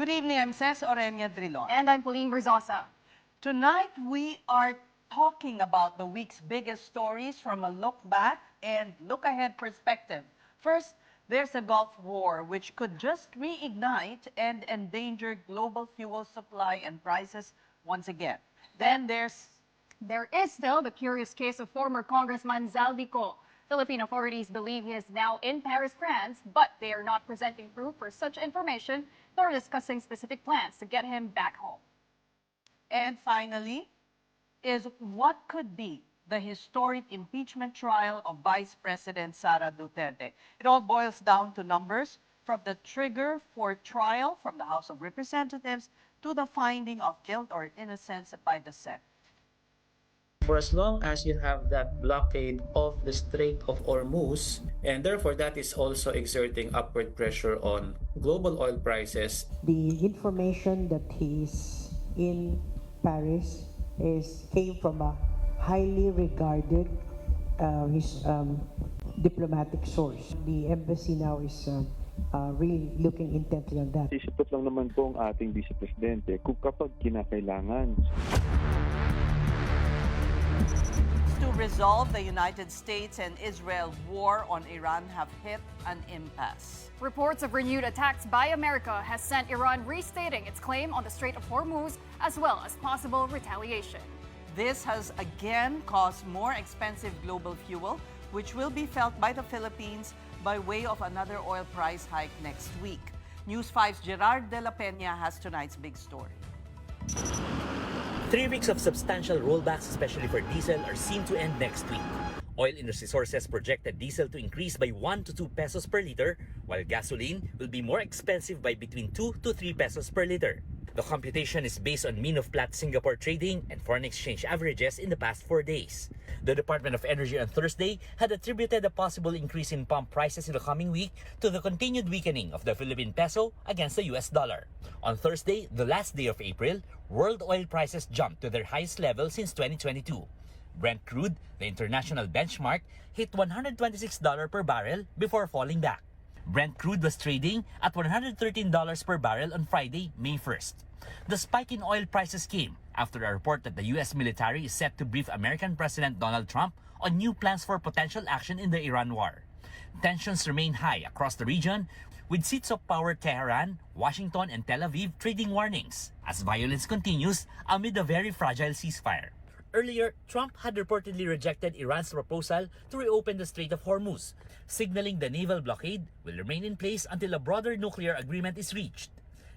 Good evening, I'm Ces Oreña-Drilon. And I'm Pauline Verzosa. Tonight, we are talking about the week's biggest stories from a look back and look ahead perspective. First, there's a Gulf War, which could just reignite and endanger global fuel supply and prices once again. Then There is still the curious case of former Congressman Zaldy Co. Philippine authorities believe he is now in Paris, France, but they are not presenting proof for such information nor discussing specific plans to get him back home. And finally, is what could be the historic impeachment trial of Vice President Sara Duterte. It all boils down to numbers, from the trigger for trial from the House of Representatives to the finding of guilt or innocence by the Senate. For as long as you have that blockade of the Strait of Hormuz, and therefore that is also exerting upward pressure on global oil prices. The information that he's in Paris came from a highly regarded diplomatic source. The embassy now is really looking intently on that. Isipot lang naman po ang ating Vice Presidente kung kapag kinakailangan. To resolve the United States and Israel war on Iran have hit an impasse. Reports of renewed attacks by America has sent Iran restating its claim on the Strait of Hormuz, as well as possible retaliation. This has again caused more expensive global fuel, which will be felt by the Philippines by way of another oil price hike next week. News 5's Gerard de la Peña has tonight's big story. 3 weeks of substantial rollbacks, especially for diesel, are seen to end next week. Oil industry sources projected diesel to increase by 1 to 2 pesos per liter, while gasoline will be more expensive by between 2 to 3 pesos per liter. The computation is based on mean of Platts Singapore trading and foreign exchange averages in the past 4 days. The Department of Energy on Thursday had attributed a possible increase in pump prices in the coming week to the continued weakening of the Philippine peso against the US dollar. On Thursday, the last day of April, world oil prices jumped to their highest level since 2022. Brent crude, the international benchmark, hit $126 per barrel before falling back. Brent crude was trading at $113 per barrel on Friday, May 1st. The spike in oil prices came after a report that the U.S. military is set to brief American President Donald Trump on new plans for potential action in the Iran war. Tensions remain high across the region, with seats of power Tehran, Washington, and Tel Aviv trading warnings as violence continues amid a very fragile ceasefire. Earlier, Trump had reportedly rejected Iran's proposal to reopen the Strait of Hormuz, signaling the naval blockade will remain in place until a broader nuclear agreement is reached.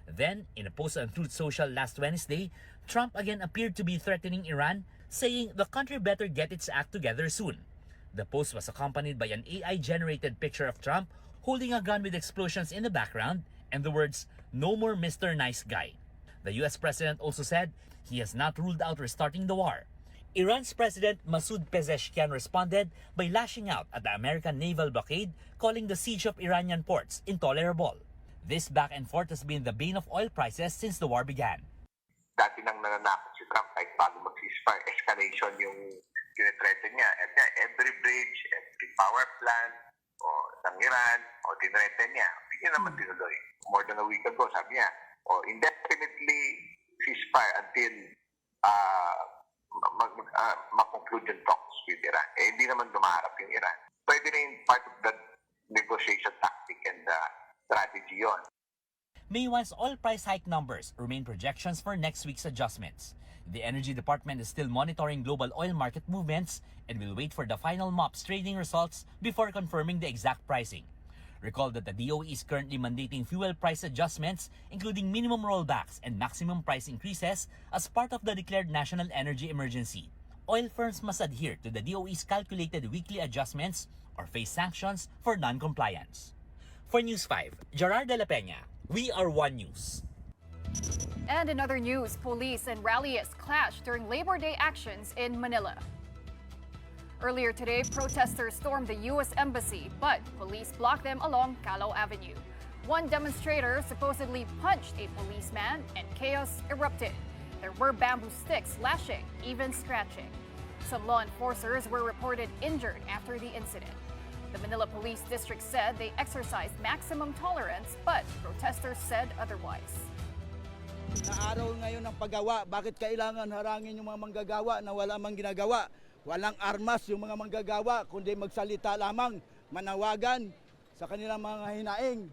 Then, in a post on Truth Social last Wednesday, Trump again appeared to be threatening Iran, saying the country better get its act together soon. The post was accompanied by an AI-generated picture of Trump holding a gun with explosions in the background and the words, "No more Mr. Nice Guy." The US president also said he has not ruled out restarting the war. Iran's President Masoud Pezeshkian responded by lashing out at the American naval blockade, calling the siege of Iranian ports intolerable. This back and forth has been the bane of oil prices since the war began. Dati nang nananakot si Trump kahit bago mag-ceasefire, escalation yung tinitreaten niya. At every bridge, every power plant ng Iran, tinitreaten niya. Hindi niya naman tinuloy. More than a week ago, sabi niya, indefinitely ceasefire until mag-conclude yung talks with Iran. Hindi naman dumaharap yung Iran. Pwede na yung part of the negotiation tactic and strategy yon. May 1's oil price hike numbers remain projections for next week's adjustments. The Energy Department is still monitoring global oil market movements and will wait for the final MOPS trading results before confirming the exact pricing. Recall that the DOE is currently mandating fuel price adjustments, including minimum rollbacks and maximum price increases, as part of the declared national energy emergency. Oil firms must adhere to the DOE's calculated weekly adjustments or face sanctions for non-compliance. For News 5, Gerard de la Peña, we are One News. And in other news, police and rallyists clashed during Labor Day actions in Manila. Earlier today, protesters stormed the U.S. Embassy, but police blocked them along Calao Avenue. One demonstrator supposedly punched a policeman and chaos erupted. There were bamboo sticks lashing, even scratching. Some law enforcers were reported injured after the incident. The Manila Police District said they exercised maximum tolerance, but protesters said otherwise. Na araw ngayon ng paggawa, bakit kailangan harangin yung mga manggagawa na wala mang ginagawa? Walang armas yung mga manggagawa, kundi magsalita lamang, manawagan sa kanilang mga hinaing.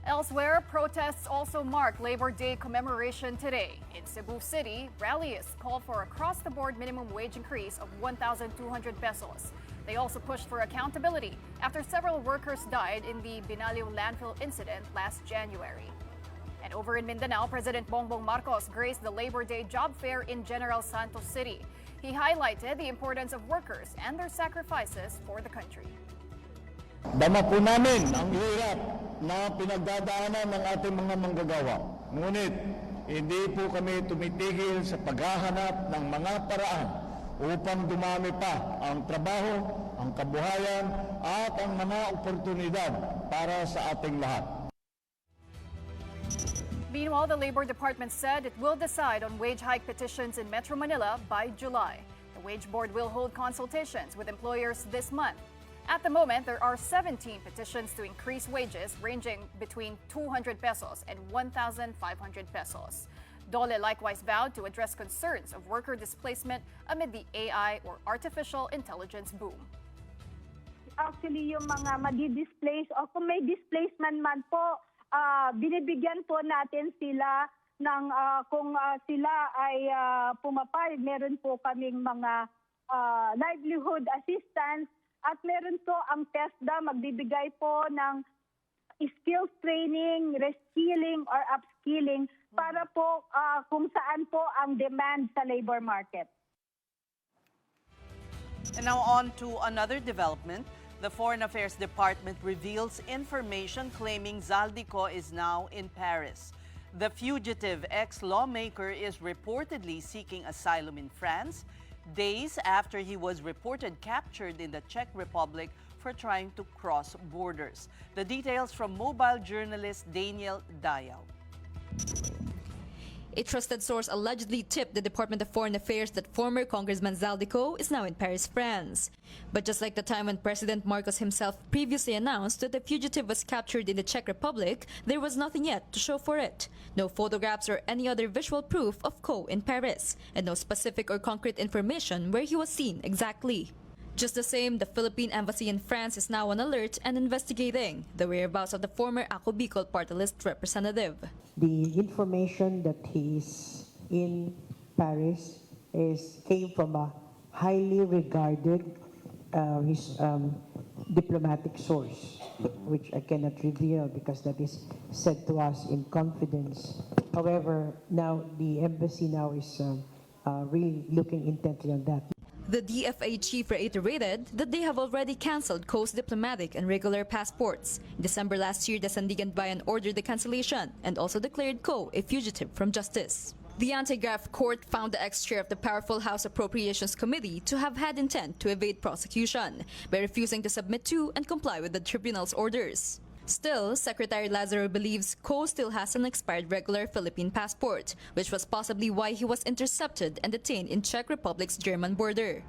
Elsewhere, protests also marked Labor Day commemoration today. In Cebu City, rallyists called for across-the-board minimum wage increase of 1,200 pesos. They also pushed for accountability after several workers died in the Binalio landfill incident last January. And over in Mindanao, President Bongbong Marcos graced the Labor Day job fair in General Santos City. He highlighted the importance of workers and their sacrifices for the country. Dama po namin ang hirap na pinagdadaanan ng ating mga manggagawa. Ngunit hindi po kami tumitigil sa paghahanap ng mga paraan upang dumami pa ang trabaho, ang kabuhayan at ang mga oportunidad para sa ating lahat. Meanwhile, the Labor Department said it will decide on wage hike petitions in Metro Manila by July. The Wage Board will hold consultations with employers this month. At the moment, there are 17 petitions to increase wages ranging between 200 pesos and 1,500 pesos. DOLE likewise vowed to address concerns of worker displacement amid the AI or artificial intelligence boom. Actually, yung mga madi-displace o kung may displacement man po, binibigyan po natin sila ng kung sila ay pumapayag, meron po kaming mga livelihood assistance at meron po ang TESDA magbibigay po ng skills training, reskilling or upskilling para po kung saan po ang demand sa labor market. And now on to another development. The Foreign Affairs Department reveals information claiming Zaldy Co is now in Paris. The fugitive ex-lawmaker is reportedly seeking asylum in France, days after he was reported captured in the Czech Republic for trying to cross borders. The details from mobile journalist Daniel Dayao. A trusted source allegedly tipped the Department of Foreign Affairs that former Congressman Zaldy Co is now in Paris, France. But just like the time when President Marcos himself previously announced that the fugitive was captured in the Czech Republic, there was nothing yet to show for it. No photographs or any other visual proof of Co in Paris, and no specific or concrete information where he was seen exactly. Just the same, the Philippine embassy in France is now on alert and investigating the whereabouts of the former Ako Bicol party list representative. The information that he's in Paris came from a highly regarded diplomatic source, which I cannot reveal because that is said to us in confidence. However, now the embassy now is really looking intently on that. The DFA chief reiterated that they have already cancelled Co's diplomatic and regular passports. In December last year, the Sandigan Bayan ordered the cancellation and also declared Co a fugitive from justice. The anti-graft court found the ex-chair of the powerful House Appropriations Committee to have had intent to evade prosecution by refusing to submit to and comply with the tribunal's orders. Still, Secretary Lazaro believes Co still has an expired regular Philippine passport, which was possibly why he was intercepted and detained in Czech Republic's German border.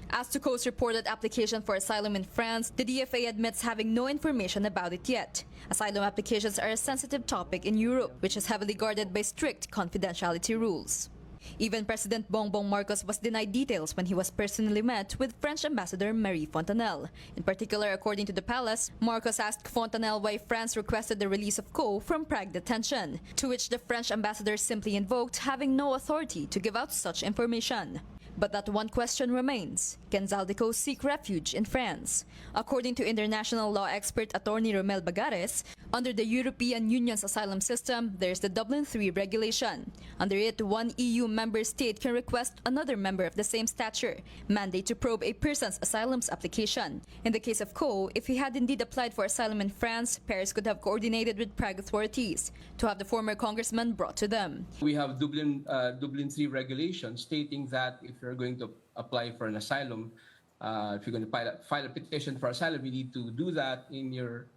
As to Co's reported application for asylum in France, the DFA admits having no information about it yet. Asylum applications are a sensitive topic in Europe, which is heavily guarded by strict confidentiality rules. Even President Bongbong Marcos was denied details when he was personally met with French Ambassador Marie Fontanelle. In particular, according to the palace, Marcos asked Fontanelle why France requested the release of Co from Prague detention, to which the French ambassador simply invoked having no authority to give out such information. But that one question remains: can Zaldy Co seek refuge in France? According to international law expert attorney Romel Bagares, under the European Union's asylum system, there's the Dublin III regulation. Under it, one EU member state can request another member of the same stature mandate to probe a person's asylum application. In the case of Co, if he had indeed applied for asylum in France, Paris could have coordinated with Prague authorities to have the former congressman brought to them. We have Dublin III regulation stating that if you're going to apply for an asylum, if you're going to file a petition for asylum, you need to do that in your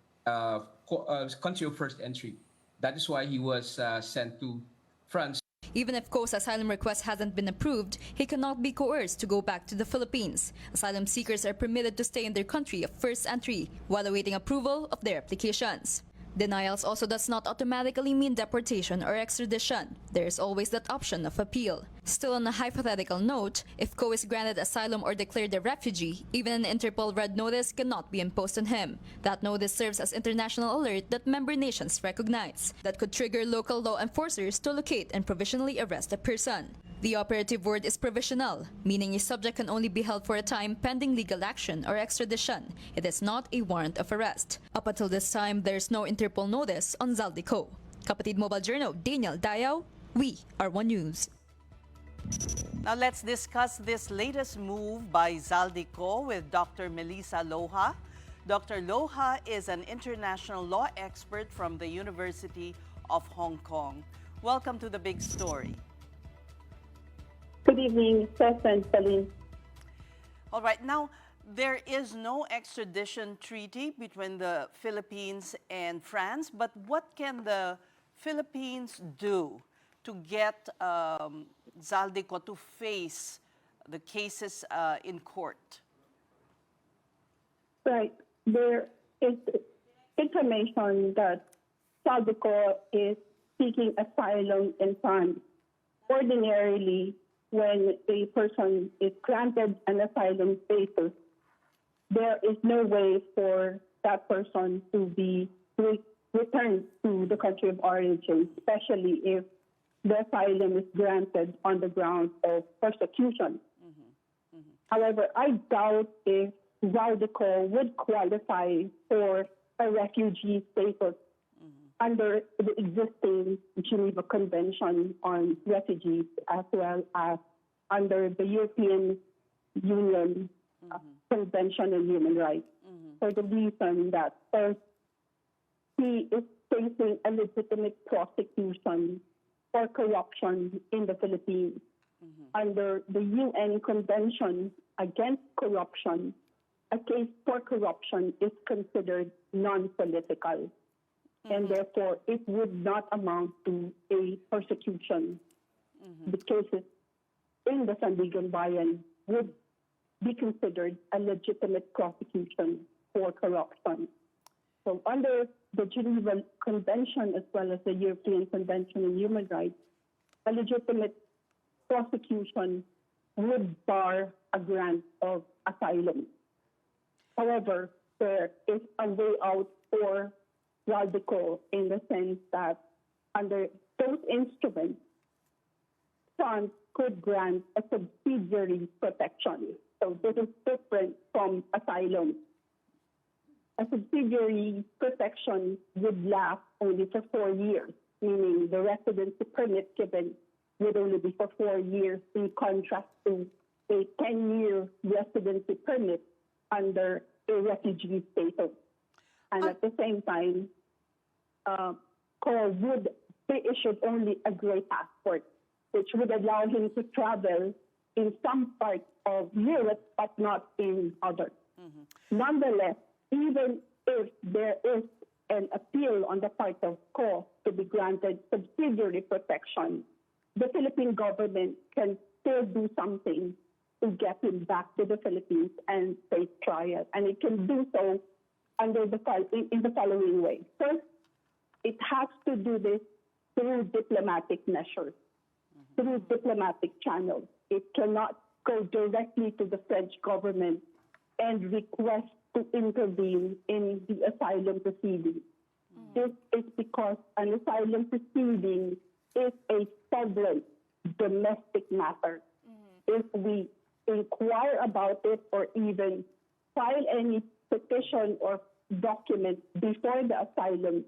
country of first entry. That is why he was sent to France. Even if Co's asylum request hasn't been approved, he cannot be coerced to go back to the Philippines. Asylum seekers are permitted to stay in their country of first entry while awaiting approval of their applications. Denials also does not automatically mean deportation or extradition. There is always that option of appeal. Still, on a hypothetical note, if Co is granted asylum or declared a refugee, even an Interpol red notice cannot be imposed on him. That notice serves as international alert that member nations recognize that could trigger local law enforcers to locate and provisionally arrest a person. The operative word is provisional, meaning a subject can only be held for a time pending legal action or extradition. It is not a warrant of arrest. Up until this time, there is no Interpol notice on Zaldy Co. Kapatid Mobile Journal, Daniel Dayao, we are One News. Now let's discuss this latest move by Zaldy Co with Dr. Melissa Loha. Dr. Loha is an international law expert from the University of Hong Kong. Welcome to the Big Story. Good evening, Seth and Pauline. All right, now there is no extradition treaty between the Philippines and France, but what can the Philippines do to get Zaldy Co to face the cases in court? Right. There is information that Zaldy Co is seeking asylum in France. Ordinarily, when a person is granted an asylum status, there is no way for that person to be returned to the country of origin, especially if the asylum is granted on the grounds of persecution. However, I doubt if Zaldy Co would qualify for a refugee status under the existing Geneva Convention on Refugees, as well as under the European Union Convention on Human Rights, for the reason that first, he is facing a legitimate prosecution for corruption in the Philippines. Under the UN Convention Against Corruption, a case for corruption is considered non-political, and therefore it would not amount to a persecution. The cases in the Sandigan Bayan would be considered a legitimate prosecution for corruption. So under the Geneva Convention as well as the European Convention on Human Rights, a legitimate prosecution would bar a grant of asylum. However, there is a way out for Zaldy Co in the sense that under those instruments, France could grant a subsidiary protection. So this is different from asylum. A subsidiary protection would last only for 4 years, meaning the residency permit given would only be for 4 years, in contrast to a 10-year residency permit under a refugee status. And at the same time, Co would be issued only a grey passport, which would allow him to travel in some parts of Europe, but not in others. Nonetheless, even if there is an appeal on the part of Co to be granted subsidiary protection, the Philippine government can still do something to get him back to the Philippines and face trial. And it can do so under the following way. First, it has to do this through diplomatic measures, through diplomatic channels. It cannot go directly to the French government and request to intervene in the asylum proceeding. This is because an asylum proceeding is a sovereign domestic matter. If we inquire about it or even file any petition or document before the asylum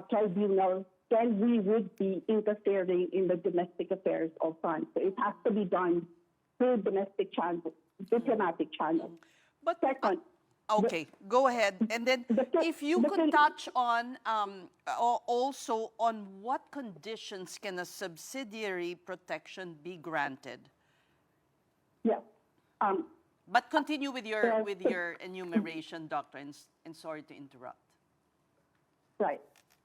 tribunal, then we would be interfering in the domestic affairs of France. So it has to be done through domestic channels, diplomatic channels. But second, okay, go ahead. And then if you could touch on also on what conditions can a subsidiary protection be granted? Yeah. But continue with your enumeration, Doctor, and sorry to interrupt. Right.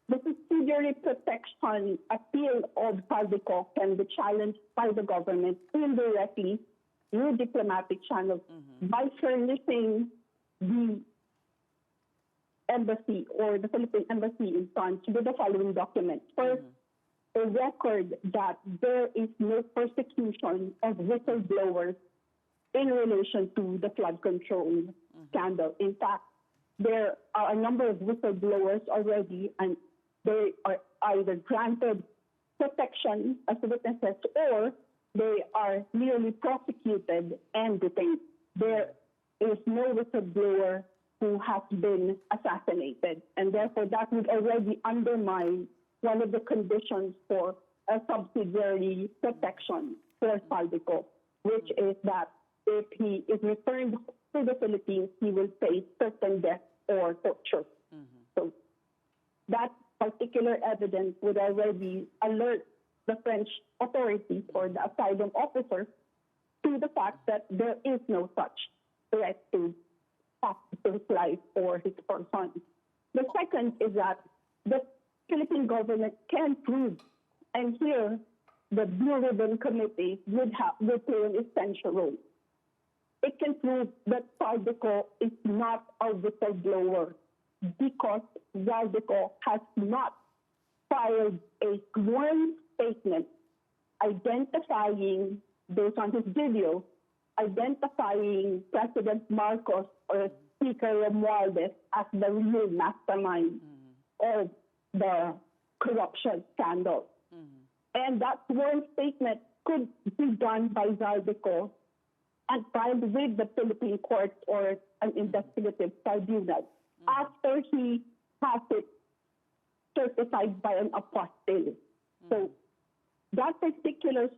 The subsidiary protection appeal of Zaldy Co can be challenged by the government indirectly through diplomatic channels by furnishing the embassy or the Philippine embassy in France with the following documents. First, a record that there is no persecution of whistleblowers in relation to the flood control scandal. In fact, there are a number of whistleblowers already, and they are either granted protection as witnesses or they are merely prosecuted and detained. There is no whistleblower who has been assassinated, and therefore that would already undermine one of the conditions for a subsidiary protection for Zaldy Co, which is that if he is returned to the Philippines, he will face certain death or torture. So that particular evidence would already alert the French authorities or the asylum officers to the fact that there is no such threat to his life or his person. The second is that the Philippine government can prove, and here the Blue Ribbon Committee would play an essential role. It can prove that Zaldy Co is not a whistleblower because Zaldy Co has not filed a sworn statement identifying, based on his video, identifying President Marcos or Speaker Romualdez as the real mastermind of the corruption scandal. And that sworn statement could be done by Zaldy Co and filed with the Philippine court or an investigative tribunal after he has it certified by an apostille. So that particular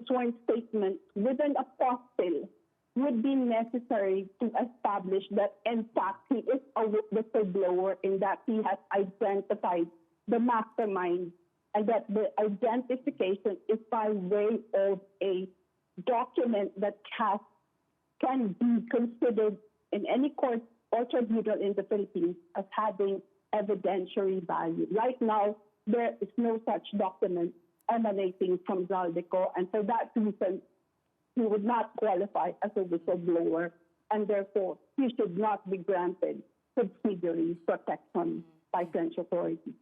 sworn statement with an apostille would be necessary to establish that, in fact, he is a whistleblower in that he has identified the mastermind and that the identification is by way of a document that can be considered in any court or tribunal in the Philippines as having evidentiary value. Right now, there is no such document emanating from Zaldy Co, and for that reason, he would not qualify as a whistleblower, and therefore he should not be granted subsidiary protection by French authorities.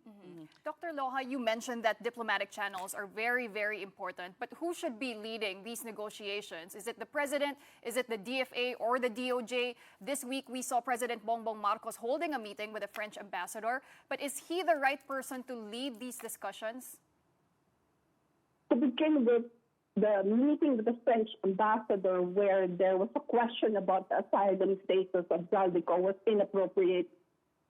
Dr. Loja, you mentioned that diplomatic channels are very, very important, but who should be leading these negotiations? Is it the president? Is it the DFA or the DOJ? This week, we saw President Bongbong Marcos holding a meeting with the French ambassador, but is he the right person to lead these discussions? To begin with, the meeting with the French ambassador, where there was a question about the asylum status of Zaldy Co, was inappropriate.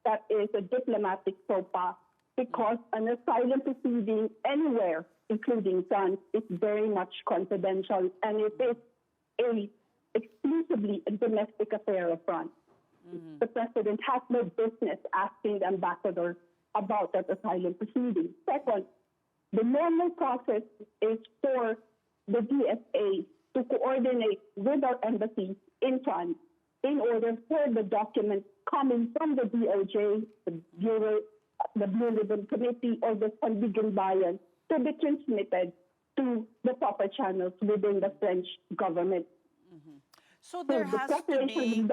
That is a diplomatic faux pas, because an asylum proceeding anywhere, including France, is very much confidential, and it is exclusively a domestic affair of France. The president has no business asking the ambassador about that asylum proceeding. Second, the normal process is for the DFA to coordinate with our embassy in France in order for the documents coming from the DOJ, the Bureau, the Blue Ribbon Committee, or the Sandigan Bayan to be transmitted to the proper channels within the French government. So there has to be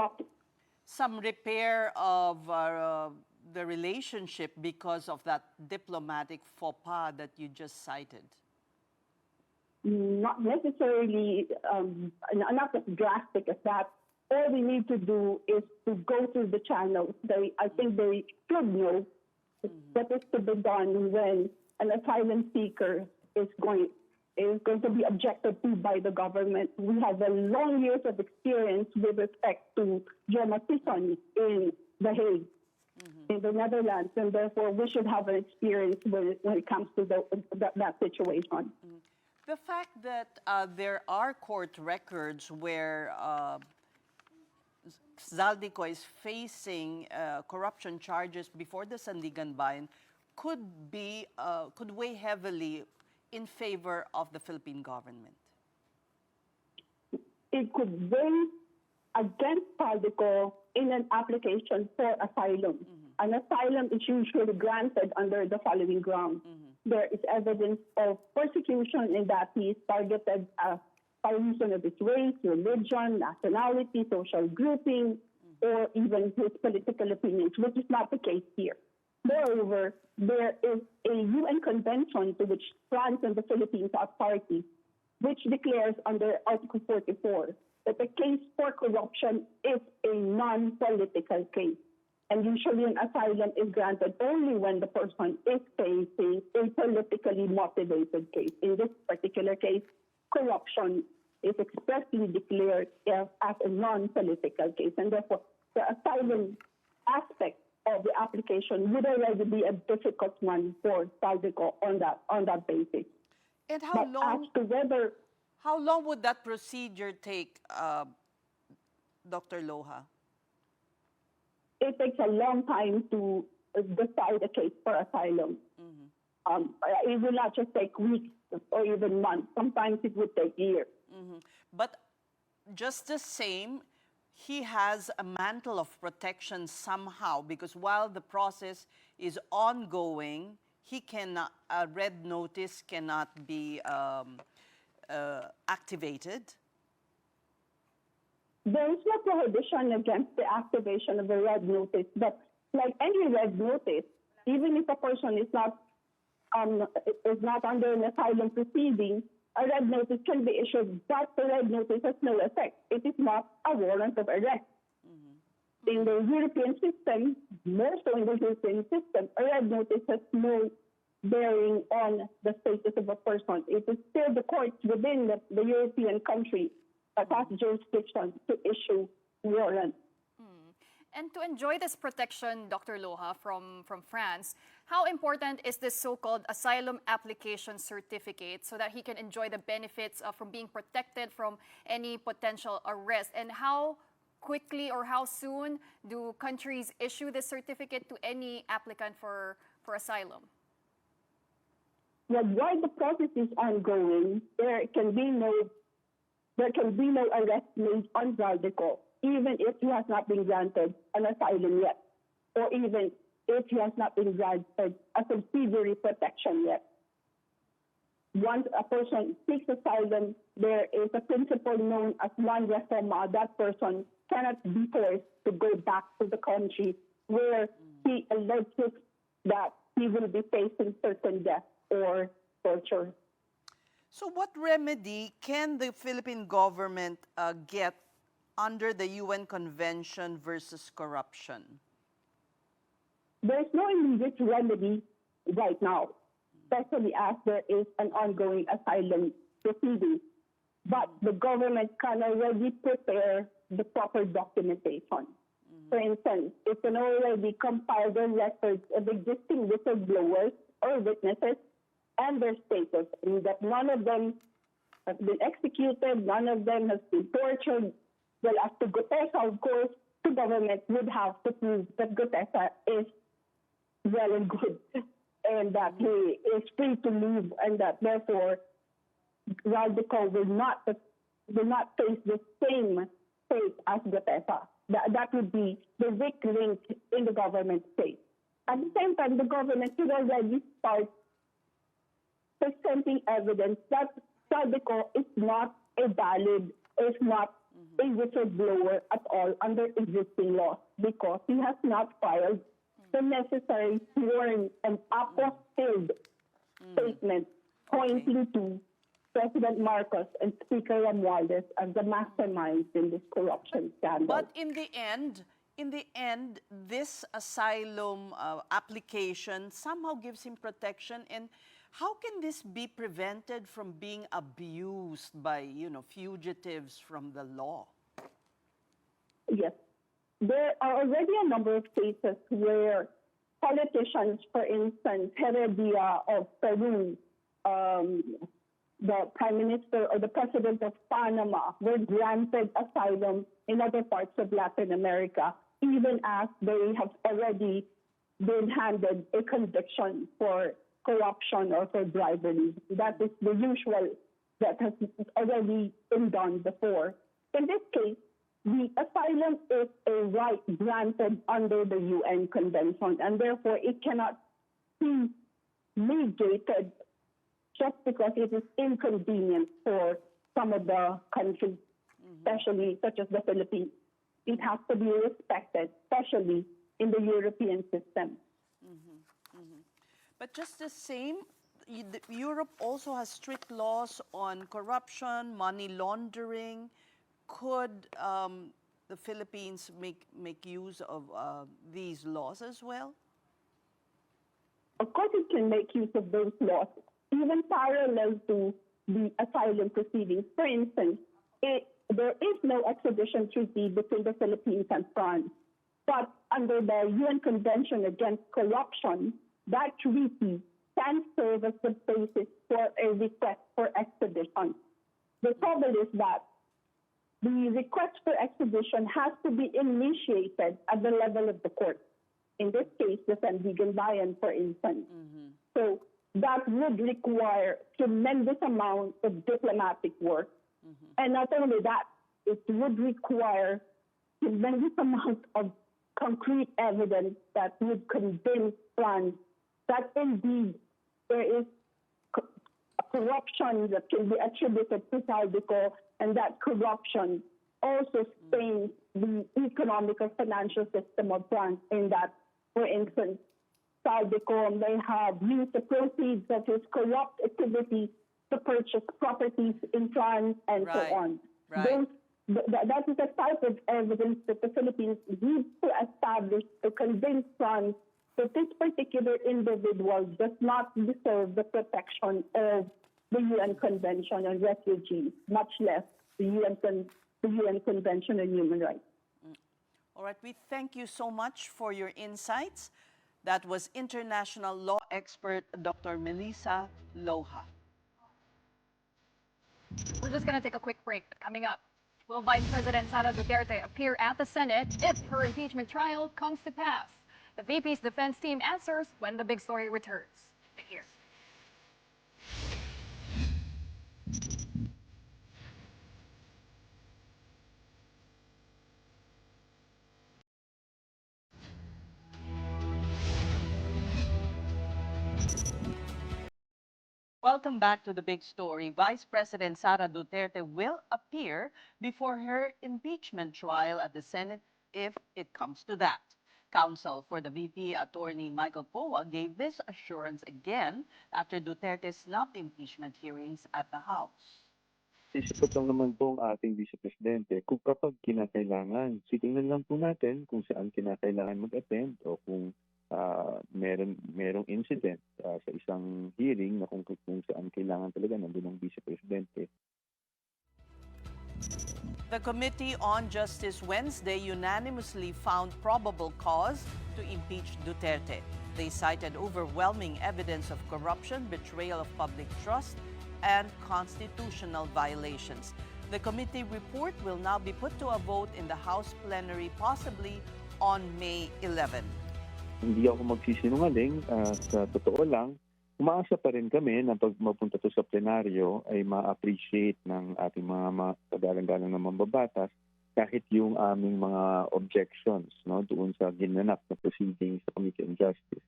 some repair of the relationship because of that diplomatic faux pas that you just cited. Not necessarily, not as drastic as that. All we need to do is to go through the channels. I think they should know what is to be done when an asylum seeker is going to be objected to by the government. We have a long years of experience with respect to Jomatison in The Hague, in the Netherlands, and therefore we should have an experience when it comes to that situation. The fact that there are court records where Zaldy Co is facing corruption charges before the Sandigan Bayan could weigh heavily in favor of the Philippine government. It could weigh against Zaldy Co in an application for asylum. An asylum is usually granted under the following grounds. There is evidence of persecution in that he is targeted by reason of his race, religion, nationality, social grouping, or even his political opinions, which is not the case here. Moreover, there is a UN convention to which France and the Philippines are parties, which declares under Article 44 that the case for corruption is a non-political case. And usually an asylum is granted only when the person is facing a politically motivated case. In this particular case, corruption is expressly declared as a non-political case. And therefore, the asylum aspect of the application would already be a difficult one for Zaldy Co on that basis. And how But long? as to whether How long would that procedure take, Dr. Loha? it takes a long time to decide a case for asylum. It will not just take weeks or even months. Sometimes it would take years. But just the same, he has a mantle of protection somehow, because while the process is ongoing, he cannot, a red notice cannot be activated. There is no prohibition against the activation of a red notice, but like any red notice, even if a person is not under an asylum proceeding, a red notice can be issued, but the red notice has no effect. It is not a warrant of arrest. In the European system, more so in the European system, a red notice has no bearing on the status of a person. It is still the courts within the European country that has jurisdiction to issue warrants. And to enjoy this protection, Dr. Loha, from France, how important is this so-called asylum application certificate so that he can enjoy the benefits from being protected from any potential arrest? And how quickly or how soon do countries issue this certificate to any applicant for asylum? Well, while the process is ongoing, there can be no arrest made on Zaldy Co, even if he has not been granted an asylum yet, or even if he has not been granted a subsidiary protection yet. Once a person seeks asylum, there is a principle known as non reforma. That person cannot be forced to go back to the country where he alleges that he will be facing certain death or torture. So what remedy can the Philippine government get under the UN Convention versus Corruption? There's no immediate remedy right now, especially as there is an ongoing asylum proceeding. But the government can already prepare the proper documentation. For instance, it can already compile the records of existing whistleblowers or witnesses and their status, and that none of them has been executed, none of them has been tortured. Well, as to Gutesa, of course, the government would have to prove that Gutesa is well and good, and that he is free to leave, and that therefore Zaldy Co will not face the same fate as Gutesa. That would be the weak link in the government's state. At the same time, the government should already start presenting evidence that Zaldy Co is not a valid, is not a whistleblower at all under existing laws, because he has not filed the necessary sworn and apostilled statement pointing to President Marcos and Speaker Romualdez as the masterminds in this corruption scandal. But in the end, this asylum application somehow gives him protection. And how can this be prevented from being abused by, fugitives from the law? Yes. There are already a number of cases where politicians, for instance, Heredia of Peru, the Prime Minister or the President of Panama, were granted asylum in other parts of Latin America, even as they have already been handed a conviction for corruption or for bribery. That is the usual that has already been done before. In this case, the asylum is a right granted under the UN Convention, and therefore it cannot be negated just because it is inconvenient for some of the countries, especially such as the Philippines. it has to be respected, especially in the European system. But just the same, Europe also has strict laws on corruption, money laundering. Could the Philippines make use of these laws as well? Of course, it can make use of those laws, even parallel to the asylum proceedings. For instance, there is no extradition treaty between the Philippines and France, but under the UN Convention Against Corruption, that treaty can serve as the basis for a request for extradition. The trouble is that the request for extradition has to be initiated at the level of the court. In this case, the Sandigan Bayan, for instance. So that would require tremendous amount of diplomatic work. And not only that, it would require tremendous amount of concrete evidence that would convince France that indeed there is corruption that can be attributed to Zaldy Co, and that corruption also stains the economic or financial system of France, in that, for instance, Zaldy Co may have used the proceeds of his corrupt activity to purchase properties in France and so on. That is the type of evidence that the Philippines needs to establish to convince France that this particular individual does not deserve the protection of the UN Convention on Refugees, much less the UN Convention on Human Rights. All right, we thank you so much for your insights. That was international law expert Dr. Melissa Loja. We're just going to take a quick break. Coming up, will Vice President Sara Duterte appear at the Senate if her impeachment trial comes to pass? The VP's defense team answers when the big story returns. Here. Welcome back to the big story. Vice President Sara Duterte will appear before her impeachment trial at the Senate if it comes to that. Counsel for the VP, Attorney Michael Poa, gave this assurance again after Duterte's snubbed impeachment hearings at the House. Isipot lang naman po ang ating Vice Presidente kung kapag kinakailangan. Sitingnan lang po natin kung saan kinakailangan mag-attend o kung merong incident sa isang hearing na kung saan kailangan talaga nandun ang Vice Presidente. The Committee on Justice Wednesday unanimously found probable cause to impeach Duterte. They cited overwhelming evidence of corruption, betrayal of public trust, and constitutional violations. The committee report will now be put to a vote in the House plenary, possibly on May 11. Hindi ako magsisinungaling, sa totoo lang, umaasa pa rin kami na pag mapunta to sa plenaryo ay ma-appreciate ng ating mga kagalang-galang na mambabatas kahit yung aming mga objections doon sa ginanap na proceedings sa Committee on Justice.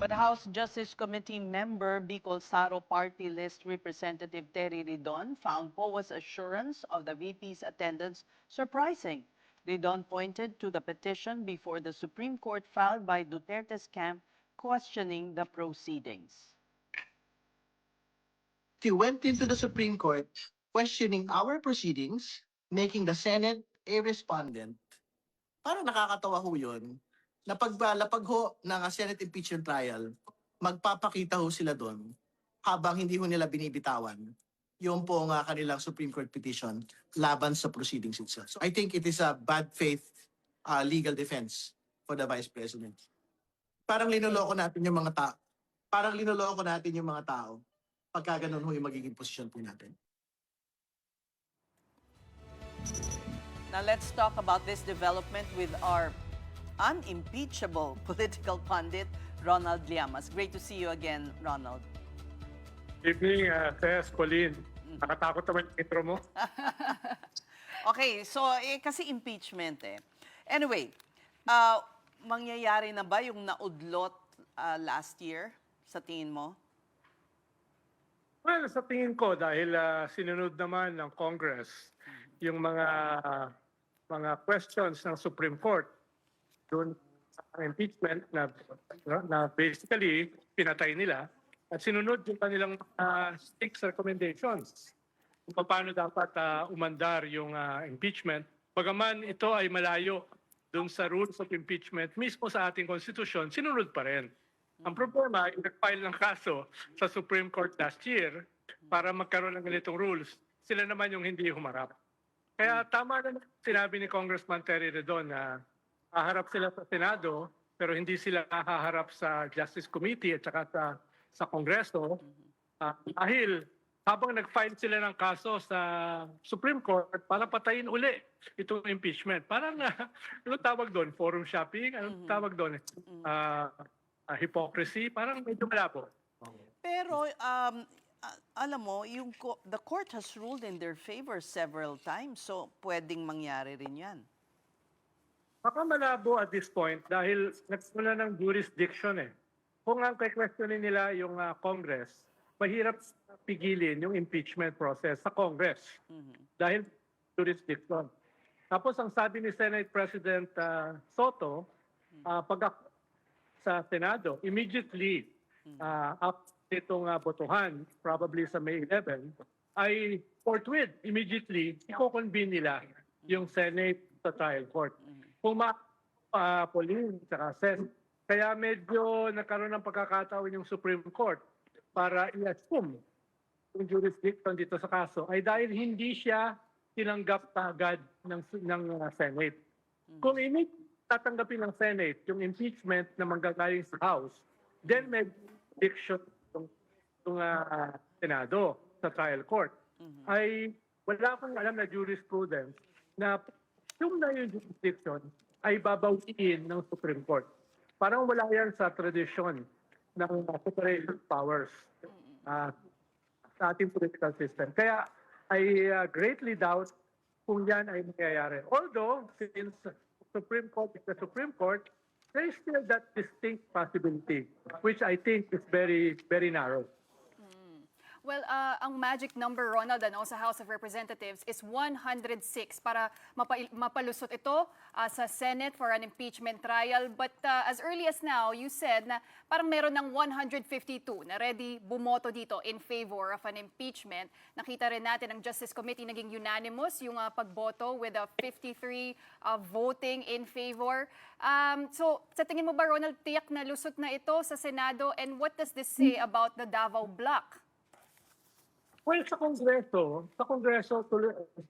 But House Justice Committee member Bicol Saro Party List Representative Terry Ridon found Poa's assurance of the VP's attendance surprising. Ridon pointed to the petition before the Supreme Court filed by Duterte's camp questioning the proceedings. He went into the Supreme Court questioning our proceedings, making the Senate a respondent. Parang nakakatawa ho yun, na paglalapag ho ng Senate impeachment trial, magpapakita ho sila doon habang hindi ho nila binibitawan yung po nga kanilang Supreme Court petition laban sa proceedings itself. So I think it is a bad faith legal defense for the Vice President. Parang linuloko natin yung mga tao. Pagka ganun ho yung magiging posisyon po natin. Now let's talk about this development with our unimpeachable political pundit, Ronald Llamas. Great to see you again, Ronald. Evening, Ces, Pauline. Nakatakot naman yung intro mo. Okay, so kasi impeachment eh. Anyway, mangyayari na ba yung naudlot last year sa tingin mo? Well, sa tingin ko, dahil sinunod naman ng Congress yung mga questions ng Supreme Court doon sa impeachment na basically pinatay nila at sinunod yung kanilang 6 recommendations kung paano dapat umandar yung impeachment. Bagaman ito ay malayo doon sa rules of impeachment mismo sa ating konstitusyon, sinunod pa rin. Ang problema, nag-file ng kaso sa Supreme Court last year para magkaroon ng ganitong rules. Sila naman yung hindi humarap. Kaya tama na sinabi ni Congressman Terry Redon na haharap sila sa Senado pero hindi sila haharap sa Justice Committee at saka sa Kongreso dahil habang nag-file sila ng kaso sa Supreme Court para patayin uli itong impeachment. Parang, anong tawag doon? Forum shopping? Anong tawag doon? Hypocrisy? Parang medyo malabo. Pero, alam mo, the court has ruled in their favor several times. So, pwedeng mangyari rin yan. Baka malabo at this point dahil nagsimula ng jurisdiction eh. Kung ang questionin nila yung Congress, mahirap pigilin yung impeachment process sa Congress dahil jurisdiction. Tapos ang sabi ni Senate President Soto, pag sa Senado, immediately after itong botohan, probably sa May 11, ay forthwith, immediately, i-convene nila yung Senate sa trial court. Kung Pauline, saka Ces, kaya medyo nagkaroon ng pagkakataon yung Supreme Court para i-assume yung jurisdiction dito sa kaso ay dahil hindi siya tinanggap agad ng Senate. Kung tatanggapin ng Senate yung impeachment na manggagaling sa House, then may jurisdiction ng Senado sa trial court. Ay wala akong alam na jurisprudence na yung jurisdiction ay babawiin ng Supreme Court. Parang wala yan sa tradisyon ng separation of powers sa ating political system. Kaya I greatly doubt kung yan ay mangyayari. Although, since Supreme Court is the Supreme Court, there is still that distinct possibility, which I think is very, very narrow. Well, ang magic number, Ronald, sa House of Representatives is 106 para mapalusot ito sa Senate for an impeachment trial. But as early as now, you said na parang meron ng 152 na ready bumoto dito in favor of an impeachment. Nakita rin natin ang Justice Committee naging unanimous yung pagboto with a 53 voting in favor. So, sa tingin mo ba, Ronald, tiyak na lusot na ito sa Senado? And what does this say about the Davao Bloc? Well, sa Kongreso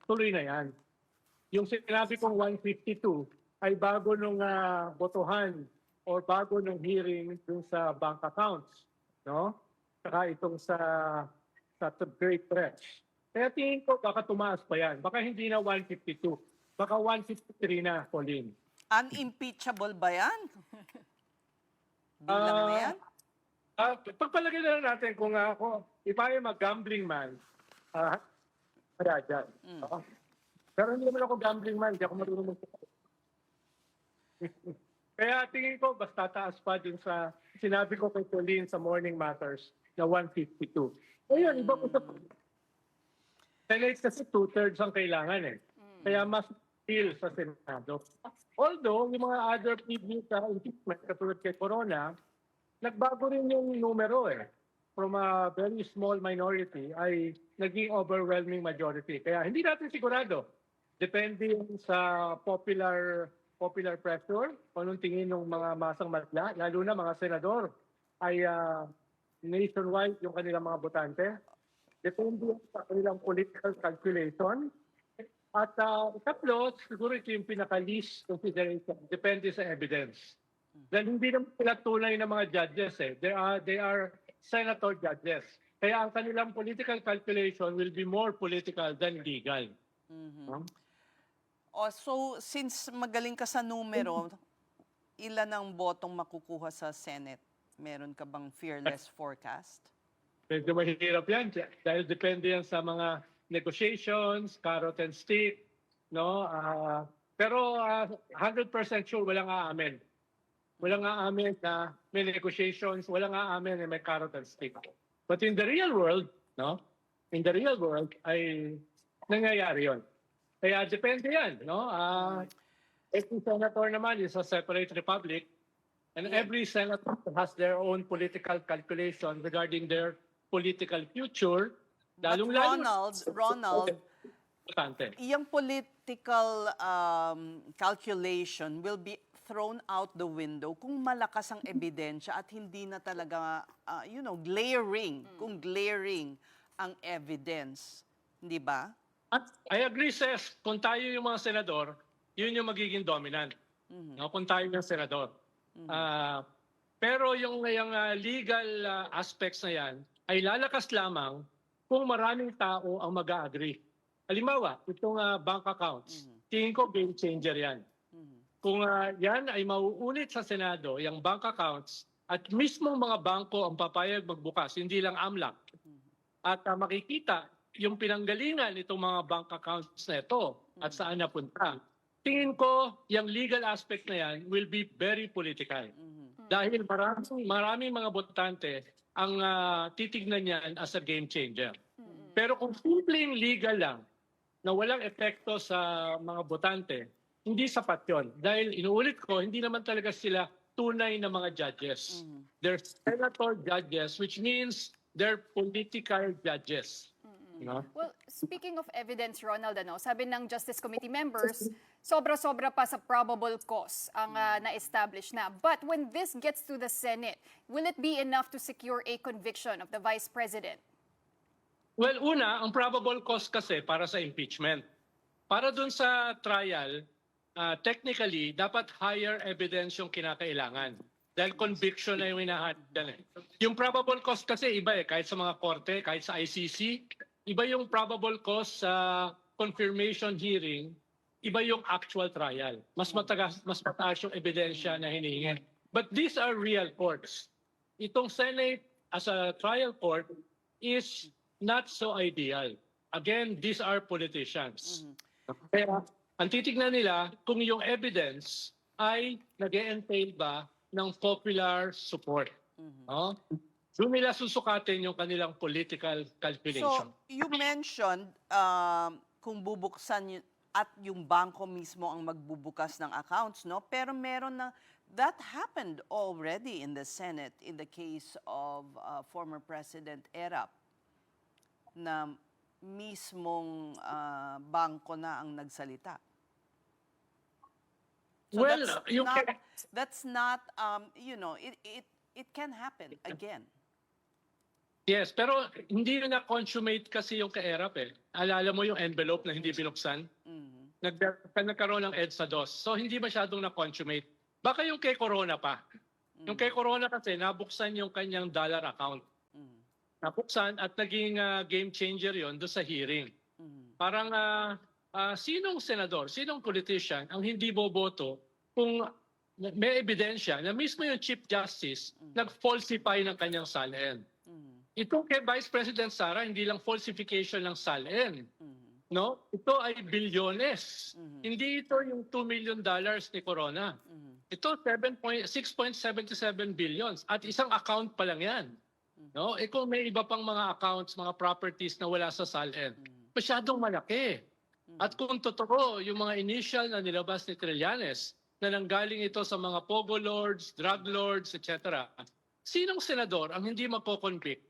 tuloy na yan. Yung sinabi kong 152 ay bago nung botohan or bago nung hearing dun sa bank accounts, no? Saka itong sa great threats. Kaya tingin ko baka tumaas pa yan. Baka hindi na 152. Baka 153 na, Pauline. Unimpeachable ba yan? Bilang na yan? Pagpalagay na lang natin kung if I am a gambling man, kaya dyan. Pero hindi naman ako gambling man, hindi ako marunong Kaya tingin ko, basta taas pa dun sa sinabi ko kay Pauline sa Morning Matters na 152. Ayun, iba ko sa Senate kasi 2/3 ang kailangan eh. Kaya mas deal sa Senado. Although, yung mga other previous impeachment, katulad kay Corona, nagbago rin yung numero eh. From a very small minority ay naging overwhelming majority. Kaya hindi natin sigurado. Depende sa popular pressure, anong tingin ng mga masang madla, lalo na mga senador, ay nationwide yung kanilang mga botante. Depende sa kanilang political calculation. At ikatlo, siguro ito yung pinaka-least consideration. Depende sa evidence. Dahil hindi naman sila tunay na mga judges eh. They are senator judges. Kaya ang kanilang political calculation will be more political than legal. So, since magaling ka sa numero, ilan ang botong makukuha sa Senate? Meron ka bang fearless forecast? Medyo mahirap yan. Dahil depende yan sa mga negotiations, carrot and stick. No? Pero 100% sure walang aamin. Walang aamin na may negotiations, walang aamin na may carrot and stick. But in the real world, no? In the real world ay nangyayari 'yon. Kaya depende yan, no? Every senator naman is a separate republic, and every senator has their own political calculation regarding their political future. But Ronald, importante. yung political calculation will be thrown out the window kung malakas ang ebidensya at hindi na talaga, glaring, kung glaring ang evidence. Hindi ba? I agree, Ses. Kung tayo yung mga senador, yun yung magiging dominant. No? Kung tayo yung senador. Pero yung legal aspects na yan ay lalakas lamang kung maraming tao ang mag-agree. Halimbawa, itong bank accounts, tingin ko game changer yan. Kung yan ay mauulit sa Senado, yung bank accounts, at mismong mga bangko ang papayag magbukas, hindi lang AMLAC. At makikita yung pinanggalingan itong mga bank accounts na ito at saan napunta. Tingin ko, yung legal aspect na yan will be very political. Dahil maraming mga botante ang titignan yan as a game changer. Pero kung simpleng legal lang, na walang epekto sa mga botante, hindi sapat yun. Dahil inuulit ko, hindi naman talaga sila tunay na mga judges. They're senator judges, which means they're political judges. No? Well, speaking of evidence, Ronald, sabi ng Justice Committee members, sobra-sobra pa sa probable cause ang na-establish na. But when this gets to the Senate, will it be enough to secure a conviction of the Vice President? Well, una, ang probable cause kasi para sa impeachment. Para dun sa trial, technically, dapat higher evidence yung kinakailangan. Dahil conviction na yung hinahanap. Yung probable cause kasi iba kahit sa mga korte, kahit sa ICC, iba yung probable cause sa confirmation hearing, iba yung actual trial. Mas mataas yung ebidensya na hinihingi. But these are real courts. Itong Senate as a trial court is not so ideal. Again, these are politicians. Kaya ang titignan nila kung yung evidence ay nag-entail ba ng popular support. Doon nila susukatin yung kanilang political calculation. So, you mentioned kung bubuksan at yung bangko mismo ang magbubukas ng accounts, no? Pero meron na, that happened already in the Senate in the case of former President Erap, na mismong bangko na ang nagsalita. So Well, that's not it can happen again. Yes, pero hindi na consummate kasi yung kay-ERAP Alala mo yung envelope na hindi binuksan? Nagkaroon ng EDSA-2. So hindi masyadong na-consummate. Baka yung kay Corona pa. Yung kay Corona kasi nabuksan yung kanyang dollar account. Nabuksan at naging game changer yon doon sa hearing. Parang sinong senador, sinong politician ang hindi boboto kung may ebidensya na mismo yung Chief Justice nag-falsify ng kanyang salin. Ito kay Vice President Sara, hindi lang falsification ng salin. No? Ito ay bilyones. Hindi ito yung $2 million ni Corona. Ito 6.77 billions at isang account pa lang yan. No? Kung may iba pang mga accounts, mga properties na wala sa SALN, masyadong malaki. At kung totoo, yung mga initial na nilabas ni Trillanes, na nanggaling ito sa mga pogo lords, drug lords, etc., sinong senador ang hindi mapoconvict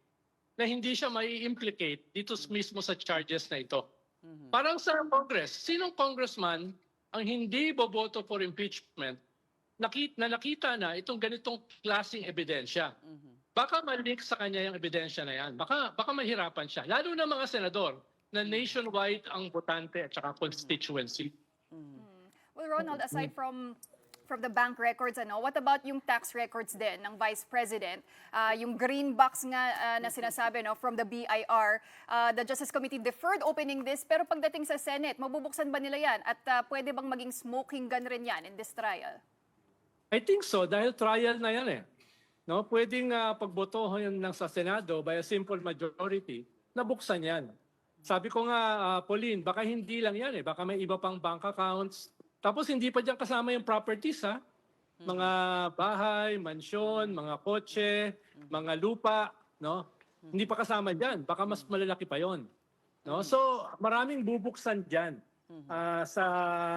na hindi siya mai-implicate dito mismo sa charges na ito? Parang sa Congress, sinong congressman ang hindi boboto for impeachment na nakita na itong ganitong klaseng ebidensya? Baka malink sa kanya yung ebidensya na yan. Baka mahirapan siya. Lalo na mga senador na nationwide ang botante at saka constituency. Well, Ronald, aside from the bank records, what about yung tax records din ng Vice President? Yung green box nga na sinasabi from the BIR, the Justice Committee deferred opening this, pero pagdating sa Senate, mabubuksan ba nila yan? At pwede bang maging smoking gun rin yan in this trial? I think so, dahil trial na yan No, pwedeng pagbotohan lang sa Senado by a simple majority, nabuksan yan. Sabi ko nga, Pauline, baka hindi lang yan baka may iba pang bank accounts. Tapos hindi pa dyan kasama yung properties Mga bahay, mansyon, mga kotse, mga lupa, no? Hindi pa kasama dyan, baka mas malalaki pa yon. No? So, maraming bubuksan dyan. sa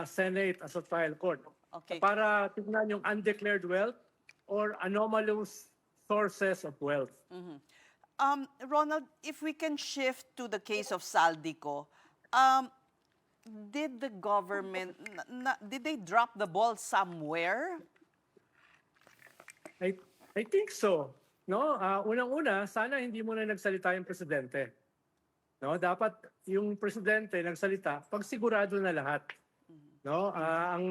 Senate as a trial court. Okay. Para tignan yung undeclared wealth or anomalous sources of wealth. Ronald, if we can shift to the case of Zaldy Co, did the government, did they drop the ball somewhere? I think so. No, unang-una, sana hindi muna nagsalita yung presidente. No, dapat yung presidente nagsalita pag sigurado na lahat. No, ang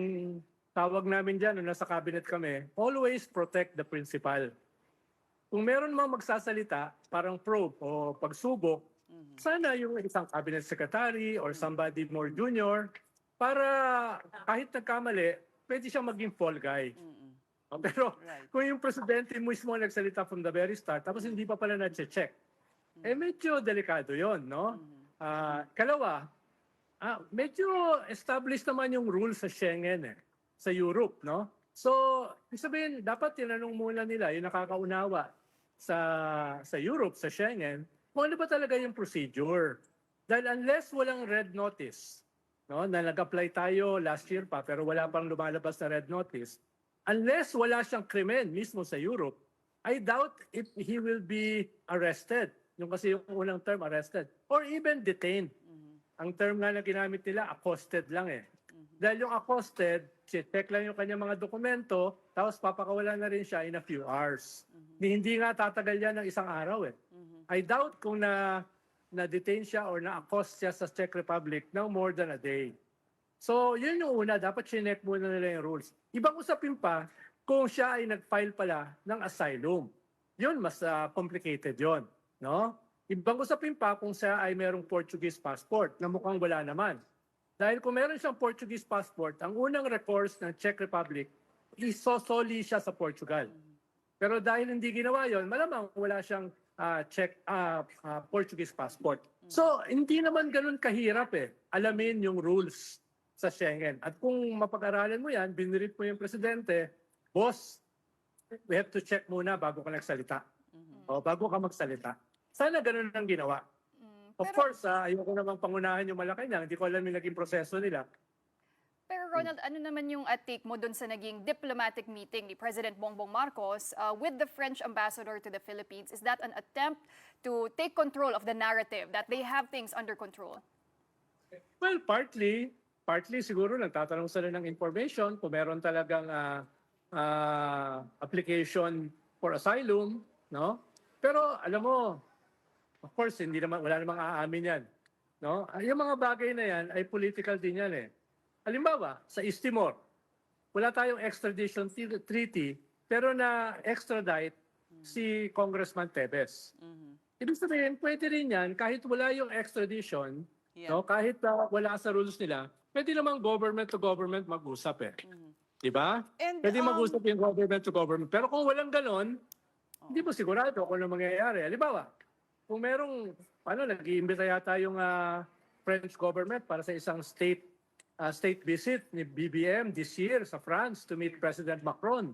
tawag namin diyan nung nasa cabinet kami, always protect the principal. Kung meron mang magsasalita, parang probe o pagsubok, sana yung isang cabinet secretary or somebody more junior para kahit nagkamali, pwede siyang maging fall guy. Pero kung yung presidente mismo nagsalita from the very start, tapos hindi pa pala na-check, medyo delikado yon, no? Kalawa, medyo established naman yung rules sa Schengen, sa Europe, no? So, ibig sabihin, dapat tinanong muna nila yung nakakaunawa sa Europe, sa Schengen, kung ano ba talaga yung procedure. Dahil unless walang red notice, no, na nag-apply tayo last year pa, pero wala pang lumalabas na red notice, unless wala siyang krimen mismo sa Europe, I doubt if he will be arrested. Yung kasi yung unang term, arrested. Or even detained. Ang term nga na ginamit nila, accosted lang Dahil yung accosted, check lang yung kanyang mga dokumento, tapos papakawalan na rin siya in a few hours. Hindi nga tatagal yan ng isang araw I doubt kung na-detain siya or na-accost siya sa Czech Republic ng more than a day. So, yun yung una, dapat chinek muna nila yung rules. Ibang usapin pa, kung siya ay nag-file pala ng asylum. Yun, mas complicated yun. No? Ibang usapin pa kung siya ay merong Portuguese passport na mukhang wala naman. Dahil kung meron siyang Portuguese passport, ang unang recourse ng Czech Republic, isosoli siya sa Portugal. Pero dahil hindi ginawa yon, malamang wala siyang Portuguese passport. So, hindi naman ganun kahirap alamin yung rules sa Schengen. At kung mapag-aralan mo yan, binirit mo yung presidente, boss, we have to check muna bago ka nagsalita. O bago ka magsalita. Sana ganun ang ginawa. Of course, ayoko namang pangunahan yung Malacanang. Hindi ko alam yung naging proseso nila. Pero Ronald, ano naman yung take mo dun sa naging diplomatic meeting ni President Bongbong Marcos with the French ambassador to the Philippines? Is that an attempt to take control of the narrative that they have things under control? Well, partly siguro nagtatanong sila ng information kung meron talagang application for asylum, no? Pero alam mo, of course, wala namang aamin yan. No? Yung mga bagay na yan ay political din yan Halimbawa, sa East Timor, wala tayong extradition treaty, pero na-extradite si Congressman Tevez. Ibig sabihin, pwede rin yan, kahit wala yung extradition, no, kahit wala sa rules nila, pwede namang government to government mag-usap Diba? Pwede mag-usap yung government to government. Pero kung walang ganon, hindi mo sigurado kung ano mangyayari. Halimbawa, kung merong, nag-iimbita yata yung French government para sa isang state visit ni BBM this year sa France to meet President Macron.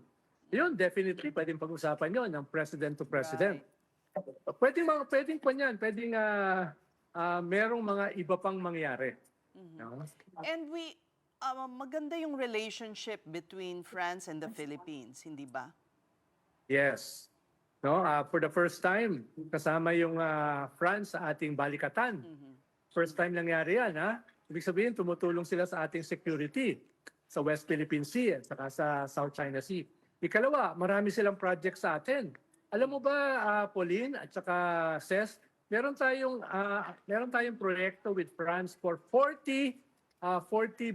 Yun, definitely, pwedeng pag-usapan yun ng president to president. Right. Pwedeng pa yan, pwedeng merong mga iba pang mangyari. No? And maganda yung relationship between France and the Philippines, hindi ba? Yes. No, for the first time, kasama yung France sa ating balikatan. First time nangyari yan, Ibig sabihin, tumutulong sila sa ating security sa West Philippine Sea at saka sa South China Sea. Ikalawa, marami silang project sa atin. Alam mo ba, Pauline at saka Ces, meron tayong proyekto with France for 40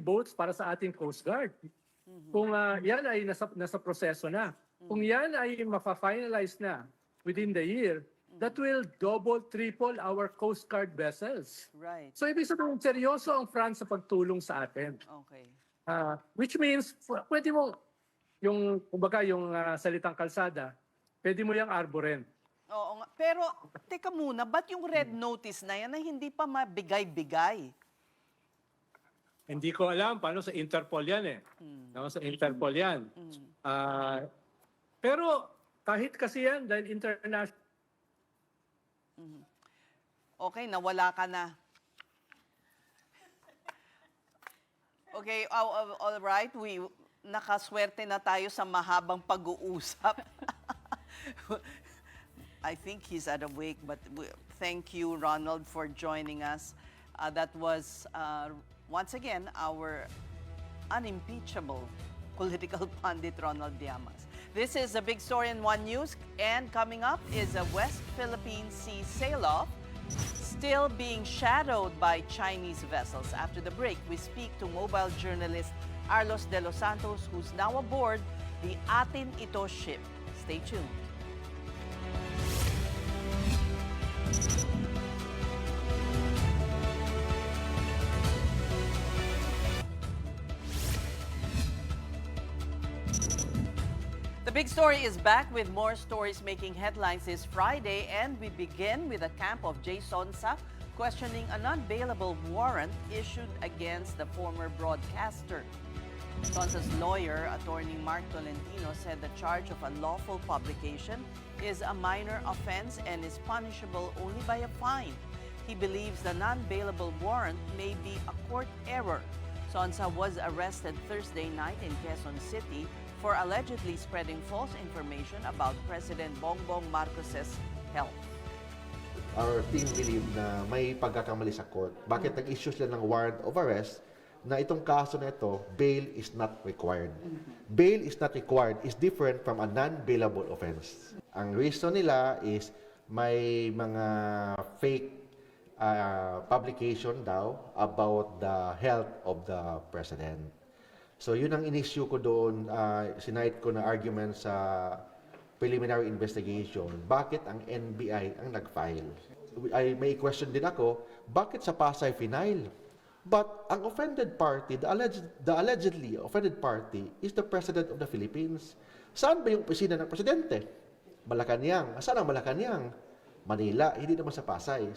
boats para sa ating Coast Guard. Kung yan ay nasa proseso na. Kung yan ay mafa-finalize na within the year, that will double, triple our Coast Guard vessels. Right. So ibig sabihin, seryoso ang France sa pagtulong sa atin. Okay. Which means, pwede mo, yung salitang kalsada, pwede mo yung arborin. Oo nga. Pero, teka muna, ba't yung red notice na yan na hindi pa mabigay-bigay? Hindi ko alam paano sa Interpol yan No, sa Interpol yan. Pero kahit kasi yan, dahil international, Okay, nawala ka na. Okay, all right. Nakaswerte na tayo sa mahabang pag-uusap. I think he's at a wake, but thank you, Ronald, for joining us. That was, once again, our unimpeachable political pundit, Ronald Llamas. This is the Big Story in One News, and coming up is a West Philippine Sea sail-off still being shadowed by Chinese vessels. After the break, we speak to mobile journalist Arlos de los Santos, who's now aboard the Atin Ito ship. Stay tuned. The Big Story is back with more stories making headlines this Friday, and we begin with the camp of Jay Sonsa questioning an unbailable warrant issued against the former broadcaster. Sonsa's lawyer, attorney Mark Tolentino, said the charge of unlawful publication is a minor offense and is punishable only by a fine. He believes the non-bailable warrant may be a court error. Sonsa was arrested Thursday night in Quezon City for allegedly spreading false information about President Bongbong Marcos's health. Our team believe na may pagkakamali sa court. Bakit nag-issue sila ng warrant of arrest na itong kaso na ito, bail is not required. Bail is not required is different from a non-bailable offense. Ang reason nila is may mga fake publication daw about the health of the president. So yun ang in-issue ko doon, sinite ko na argument sa preliminary investigation. Bakit ang NBI ang nag-file? May question din ako, bakit sa Pasay final? But ang offended party, the allegedly offended party is the President of the Philippines. Saan ba yung opisina ng Presidente? Malacanang. Saan ang Malacanang? Manila, hindi naman sa Pasay.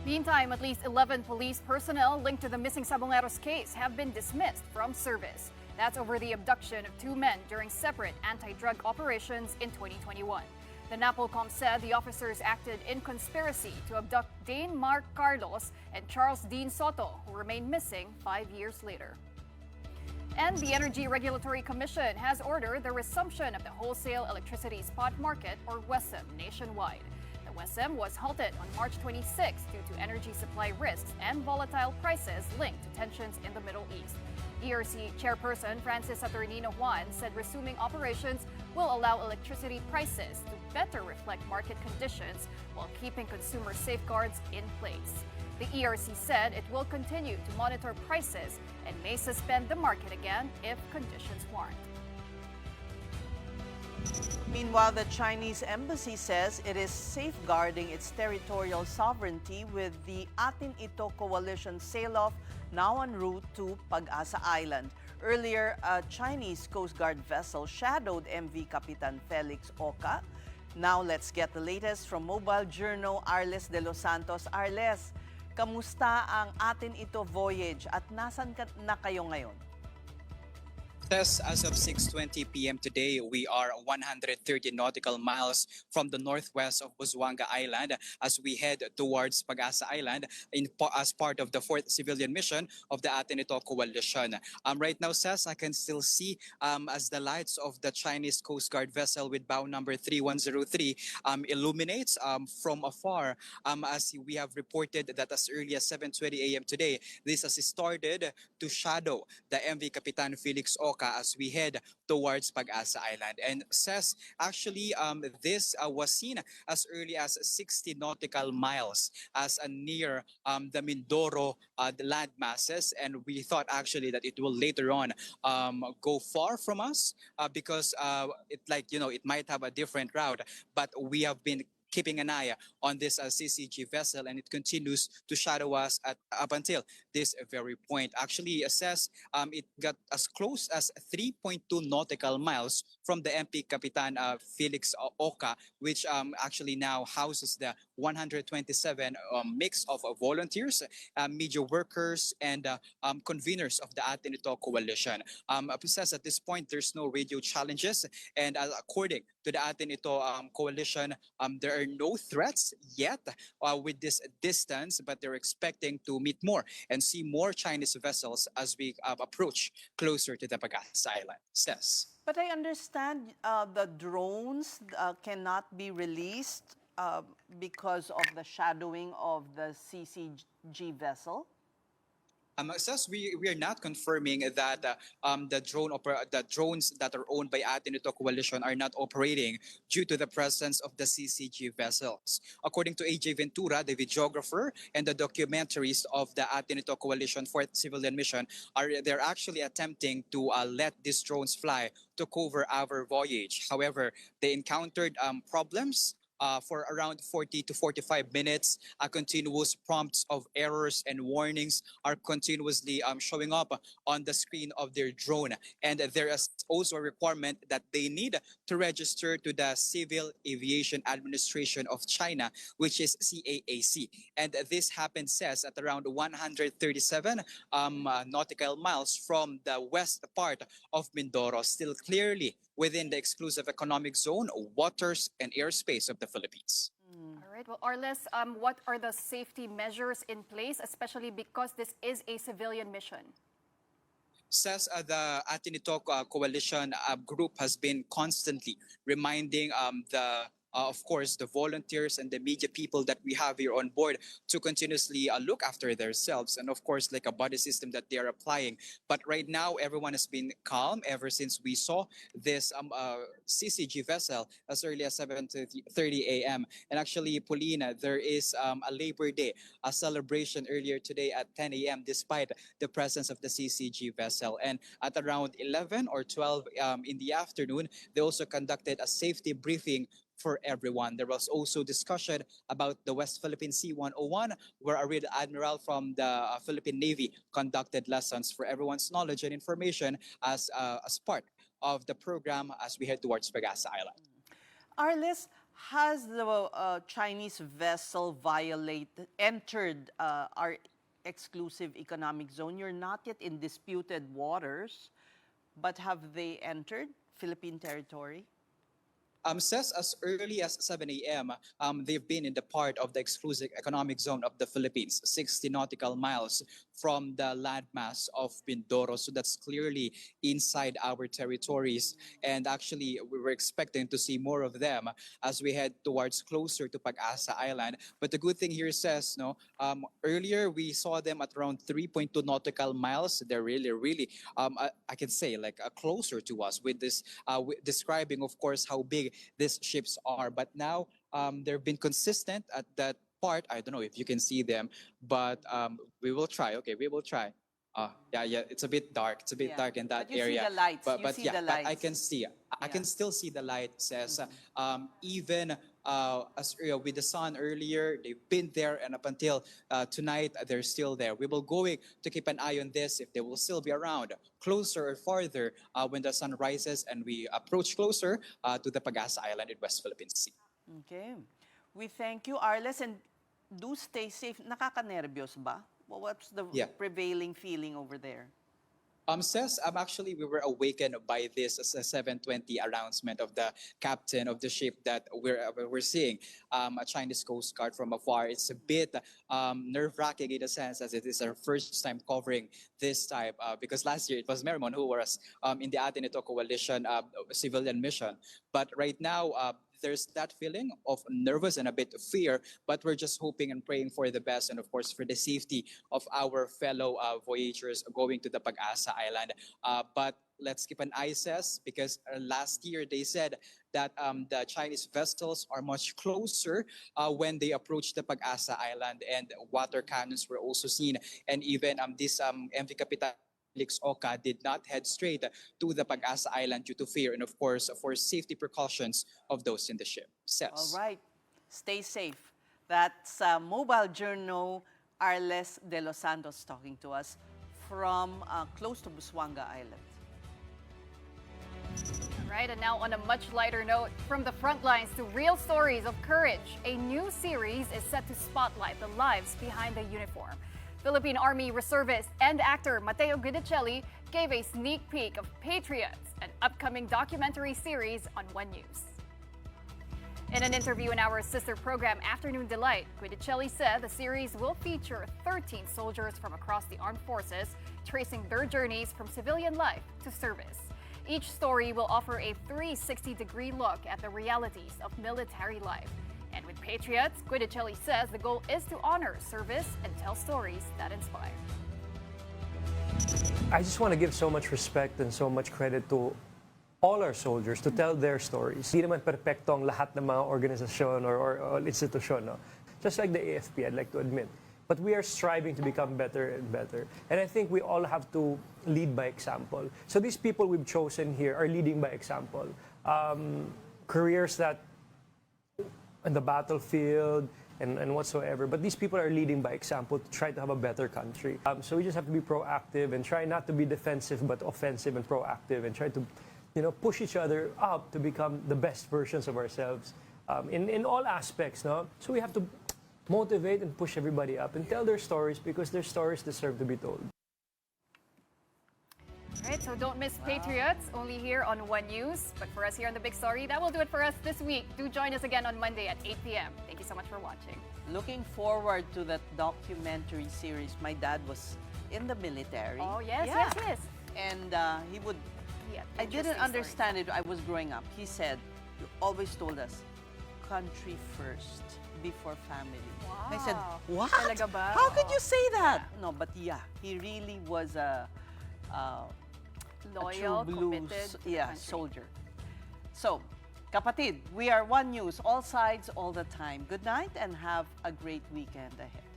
Meantime, at least 11 police personnel linked to the missing Sabongeros case have been dismissed from service. That's over the abduction of 2 men during separate anti-drug operations in 2021. The NAPOLCOM said the officers acted in conspiracy to abduct Dane Mark Carlos and Charles Dean Soto, who remain missing 5 years later. And the Energy Regulatory Commission has ordered the resumption of the wholesale electricity spot market, or WESM, nationwide. The WESM was halted on March 26 due to energy supply risks and volatile prices linked to tensions in the Middle East. ERC Chairperson Francis Saturnino Juan said resuming operations will allow electricity prices to better reflect market conditions while keeping consumer safeguards in place. The ERC said it will continue to monitor prices and may suspend the market again if conditions warrant. Meanwhile, the Chinese embassy says it is safeguarding its territorial sovereignty with the Atin Ito coalition sail-off now en route to Pag-asa Island. Earlier, a Chinese Coast Guard vessel shadowed MV Capitan Felix Oca. Now, let's get the latest from mobile journal Arles de los Santos. Arles, kamusta ang Atin Ito voyage at nasan na kayo ngayon? As of 6:20 p.m. today, we are 130 nautical miles from the northwest of Busuanga Island as we head towards Pag-asa Island as part of the 4th civilian mission of the Atin Ito coalition. Right now, Sess, I can still see as the lights of the Chinese Coast Guard vessel with bow number 3103 illuminates from afar as we have reported that as early as 7:20 a.m. today, this has started to shadow the MV Capitan Felix Oca as we head towards Pag-asa Island. And says actually this was seen as early as 60 nautical miles as near the Mindoro the land masses, and we thought actually that it will later on go far from us because it might have a different route, but we have been keeping an eye on this CCG vessel, and it continues to shadow us up until this very point. Actually, says it got as close as 3.2 nautical miles from the MP Capitan Felix Oca, which actually now houses the 127 mix of volunteers, media workers, and conveners of the Atin Ito coalition. Says at this point there's no radio challenges, and according to the Atin Ito coalition, there are no threats yet with this distance, but they're expecting to meet more and see more Chinese vessels as we approach closer to the Pag-asa Island. Says. But I understand the drones cannot be released because of the shadowing of the CCG vessel. Says we are not confirming that the drones that are owned by Atin Ito coalition are not operating due to the presence of the CCG vessels. According to AJ Ventura, the videographer and the documentaries of the Atin Ito coalition fourth civilian mission, they're actually attempting to let these drones fly to cover our voyage. However, they encountered problems for around 40 to 45 minutes. Continuous prompts of errors and warnings are continuously showing up on the screen of their drone. And there is also a requirement that they need to register to the Civil Aviation Administration of China, which is CAAC. And this happened, says, at around 137 nautical miles from the west part of Mindoro, still clearly within the exclusive economic zone, waters, and airspace of the Philippines. All right. Well, Arles, what are the safety measures in place, especially because this is a civilian mission? Says the Atin Ito coalition group has been constantly reminding of course, the volunteers and the media people that we have here on board to continuously look after themselves, and of course, like a buddy system that they are applying. But right now, everyone has been calm ever since we saw this CCG vessel as early as 7:30 a.m. And actually, Pauline, there is a Labor Day, a celebration earlier today at 10 a.m. despite the presence of the CCG vessel. And at around 11 or 12 in the afternoon, they also conducted a safety briefing for everyone. There was also discussion about the West Philippine Sea 101, where a rear admiral from the Philippine Navy conducted lessons for everyone's knowledge and information as part of the program as we head towards Pag-asa Island. Arles, has the Chinese vessel entered our exclusive economic zone? You're not yet in disputed waters, but have they entered Philippine territory? Says as early as 7 a.m., they've been in the part of the exclusive economic zone of the Philippines, 60 nautical miles from the landmass of Mindoro. So that's clearly inside our territories. And actually, we were expecting to see more of them as we head towards closer to Pag-asa Island. But the good thing here says, earlier we saw them at around 3.2 nautical miles. They're really, I can say, like closer to us with this, describing, of course, how big these ships are. But now they've been consistent at that part. I don't know if you can see them, but we will try. Okay, we will try. Yeah, it's a bit dark. It's a bit dark in that but you area. See the lights. But you see the lights. but I can see. I can still see the light. Says even as with the sun earlier, they've been there, and up until tonight, they're still there. We will going to keep an eye on this if they will still be around closer or farther when the sun rises and we approach closer to the Pag-asa Island in West Philippine Sea. Okay. We thank you, Arles, and do stay safe. Nakaka-nervyos ba? What's the prevailing feeling over there? Says actually we were awakened by this 7:20 announcement of the captain of the ship that we're seeing a Chinese Coast Guard from afar. It's a bit nerve-wracking in a sense, as it is our first time covering this type because last year it was Merrimon who was in the Atin Ito coalition civilian mission. But right now there's that feeling of nervous and a bit of fear, but we're just hoping and praying for the best and of course for the safety of our fellow voyagers going to the Pag-asa Island. But let's keep an eye, says, because last year they said that the Chinese vessels are much closer when they approach the Pag-asa Island, and water cannons were also seen, and even this MV Capitan Felix Oka did not head straight to the Pag-asa Island due to fear and, of course, for safety precautions of those in the ship. Says. All right. Stay safe. That's Mobile Journal Arles de los Santos talking to us from close to Busuanga Island. Right, and now on a much lighter note, from the front lines to real stories of courage, a new series is set to spotlight the lives behind the uniform. Philippine Army reservist and actor Mateo Guidicelli gave a sneak peek of Patriots, an upcoming documentary series on One News. In an interview in our sister program Afternoon Delight, Guidicelli said the series will feature 13 soldiers from across the armed forces, tracing their journeys from civilian life to service. Each story will offer a 360-degree look at the realities of military life. And with Patriots, Guidicelli says the goal is to honor service and tell stories that inspire. I just want to give so much respect and so much credit to all our soldiers to tell their stories. Hindi naman perfecto ang lahat ng mga organisasyon or institusyon. No? Just like the AFP, I'd like to admit. But we are striving to become better and better. And I think we all have to lead by example. So these people we've chosen here are leading by example. Careers that in the battlefield and whatsoever. But these people are leading by example to try to have a better country. So we just have to be proactive and try not to be defensive but offensive and proactive and try to push each other up to become the best versions of ourselves in all aspects. No? So we have to motivate and push everybody up and tell their stories because their stories deserve to be told. All right, so don't miss Patriots, only here on One News. But for us here on The Big Story, that will do it for us this week. Do join us again on Monday at 8 p.m. Thank you so much for watching. Looking forward to that documentary series. My dad was in the military. Oh, yes, Yeah. yes. And he would, I didn't interesting understand it. I was growing up. He said, you always told us, country first before family. Wow. I said, what? Talaga ba? How could you say that? No, but yeah, he really was a Loyal, true committed blues to the country. soldier. So, kapatid, we are One News, all sides, all the time. Good night and have a great weekend ahead.